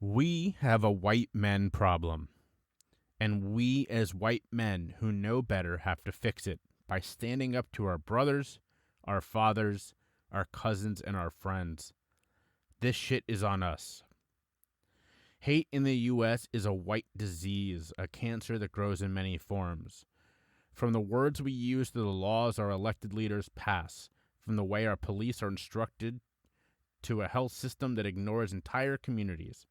We have a white men problem, and we as white men who know better have to fix it by standing up to our brothers, our fathers, our cousins, and our friends. This shit is on us. Hate in the U.S. is a white disease, a cancer that grows in many forms. From the words we use to the laws our elected leaders pass, from the way our police are instructed, to a health system that ignores entire communities.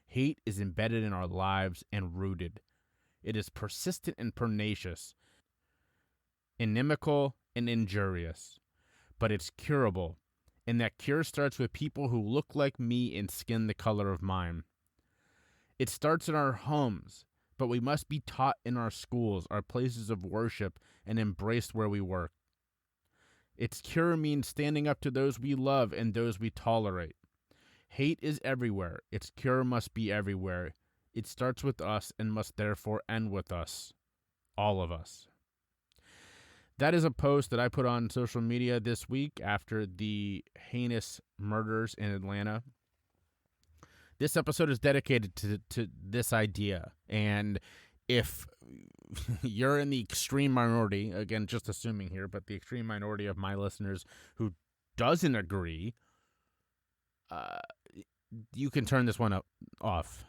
Hate is embedded in our lives and rooted. It is persistent and pernicious, inimical and injurious. But it's curable, and that cure starts with people who look like me and skin the color of mine. It starts in our homes, but we must be taught in our schools, our places of worship, and embraced where we work. Its cure means standing up to those we love and those we tolerate. Hate is everywhere. Its cure must be everywhere. It starts with us and must therefore end with us. All of us. That is a post that I put on social media this week after the heinous murders in Atlanta. This episode is dedicated to this idea. And if you're in the extreme minority, again, just assuming here, but the extreme minority of my listeners who doesn't agree, you can turn this one off.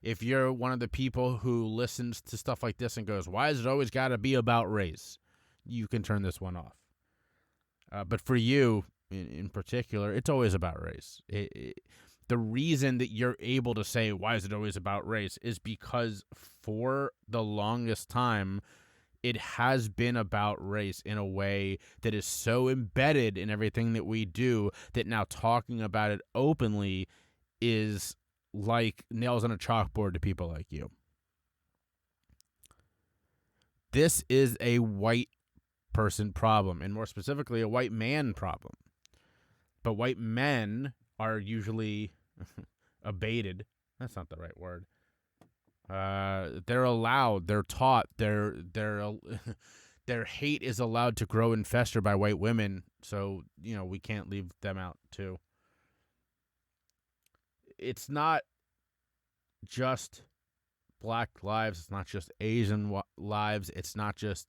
If you're one of the people who listens to stuff like this and goes, why has it always got to be about race? You can turn this one off. But for you, in particular, it's always about race. The reason that you're able to say, why is it always about race, is because for the longest time, it has been about race in a way that is so embedded in everything that we do that now talking about it openly is like nails on a chalkboard to people like you. This is a white person problem, and more specifically, a white man problem. But white men are usually abated. That's not the right word. They're allowed. They're taught. Their hate is allowed to grow and fester by white women. So we can't leave them out too. It's not just Black lives. It's not just Asian lives. It's not just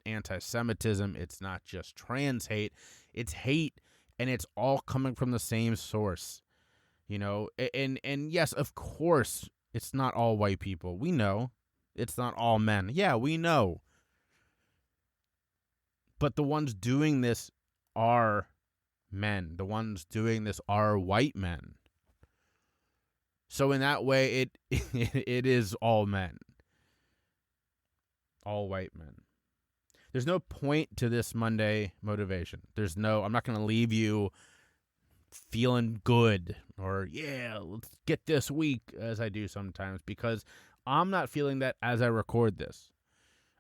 anti-Semitism. It's not just trans hate. It's hate. And it's all coming from the same source, and yes, of course, it's not all white people. We know it's not all men. Yeah, we know. But the ones doing this are men. The ones doing this are white men. So in that way, it is all men. All white men. There's no point to this Monday motivation. I'm not going to leave you feeling good or, let's get this week as I do sometimes, because I'm not feeling that as I record this.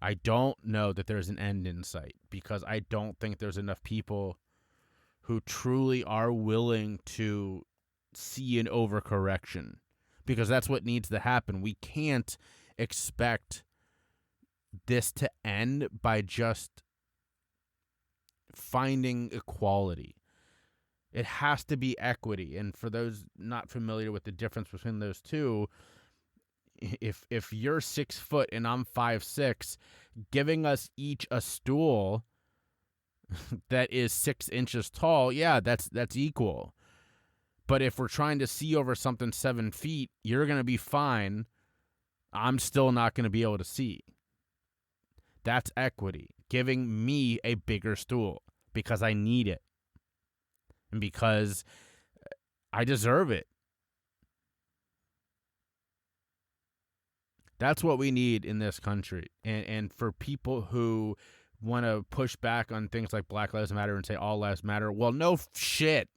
I don't know that there's an end in sight because I don't think there's enough people who truly are willing to see an overcorrection, because that's what needs to happen. We can't expect this to end by just finding equality. It has to be equity. And for those not familiar with the difference between those two, if you're 6 foot and I'm 5'6", giving us each a stool that is 6 inches tall, that's equal. But if we're trying to see over something 7 feet, you're going to be fine. I'm still not going to be able to see. That's equity. Giving me a bigger stool because I need it. And because I deserve it. That's what we need in this country. And for people who want to push back on things like Black Lives Matter and say all lives matter, well, no shit.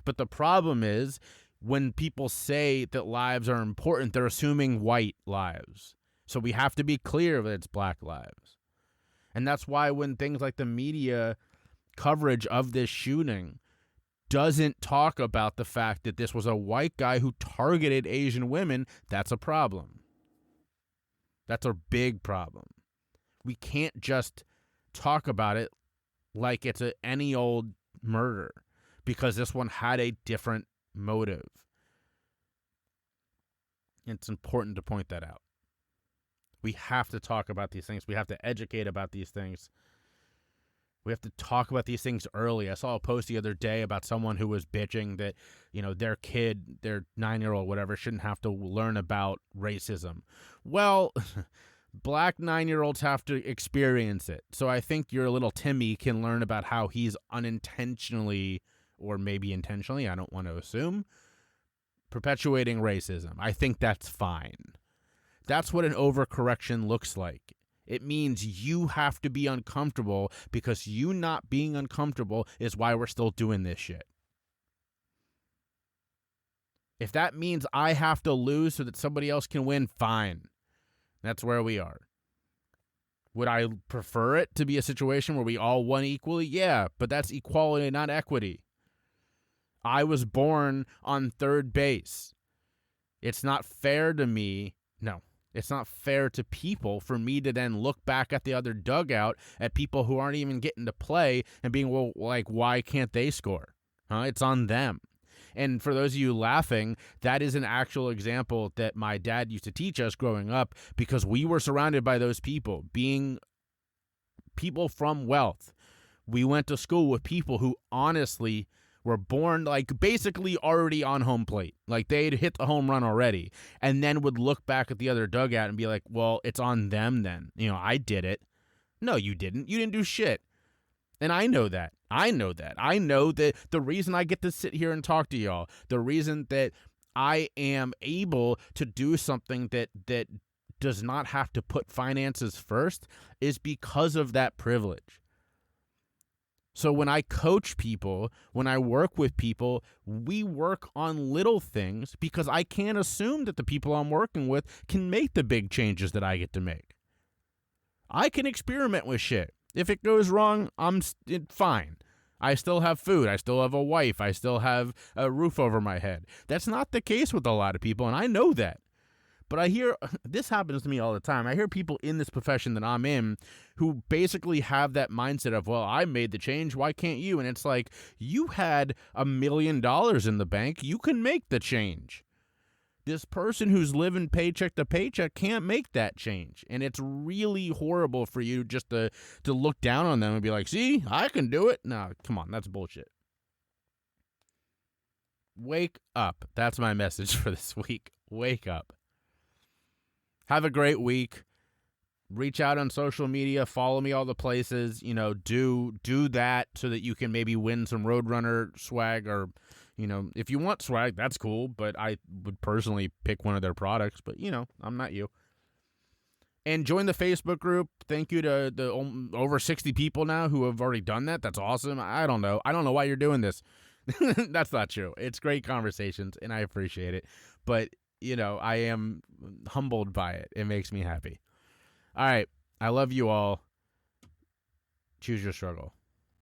But the problem is when people say that lives are important, they're assuming white lives. So we have to be clear that it's Black lives. And that's why when things like the media coverage of this shooting doesn't talk about the fact that this was a white guy who targeted Asian women, that's a problem. That's a big problem. We can't just talk about it like it's any old murder, because this one had a different motive. It's important to point that out. We have to talk about these things. We have to educate about these things. We have to talk about these things early. I saw a post the other day about someone who was bitching that, their kid, their 9-year-old, whatever, shouldn't have to learn about racism. Well, black 9-year-olds have to experience it. So I think your little Timmy can learn about how he's unintentionally, or maybe intentionally, I don't want to assume, perpetuating racism. I think that's fine. That's what an overcorrection looks like. It means you have to be uncomfortable because you not being uncomfortable is why we're still doing this shit. If that means I have to lose so that somebody else can win, fine. That's where we are. Would I prefer it to be a situation where we all won equally? Yeah, but that's equality, not equity. I was born on third base. It's not fair to me. No. It's not fair to people for me to then look back at the other dugout at people who aren't even getting to play and being, well, like, why can't they score? It's on them. And for those of you laughing, that is an actual example that my dad used to teach us growing up because we were surrounded by those people, being people from wealth. We went to school with people who honestly were born like basically already on home plate. Like they'd hit the home run already and then would look back at the other dugout and be like, well, it's on them then. I did it. No, you didn't. You didn't do shit. And I know that. I know that the reason I get to sit here and talk to y'all, the reason that I am able to do something that does not have to put finances first is because of that privilege. So when I coach people, when I work with people, we work on little things because I can't assume that the people I'm working with can make the big changes that I get to make. I can experiment with shit. If it goes wrong, I'm fine. I still have food. I still have a wife. I still have a roof over my head. That's not the case with a lot of people, and I know that. But I hear, this happens to me all the time. I hear people in this profession that I'm in who basically have that mindset of, well, I made the change, why can't you? And it's like, you had $1 million in the bank, you can make the change. This person who's living paycheck to paycheck can't make that change. And it's really horrible for you just to look down on them and be like, see, I can do it. No, come on, that's bullshit. Wake up. That's my message for this week. Wake up. Have a great week. Reach out on social media. Follow me all the places. Do that so that you can maybe win some Roadrunner swag or, if you want swag, that's cool. But I would personally pick one of their products. But, I'm not you. And join the Facebook group. Thank you to the over 60 people now who have already done that. That's awesome. I don't know why you're doing this. That's not true. It's great conversations, and I appreciate it. But I am humbled by it. It makes me happy. All right. I love you all. Choose your struggle.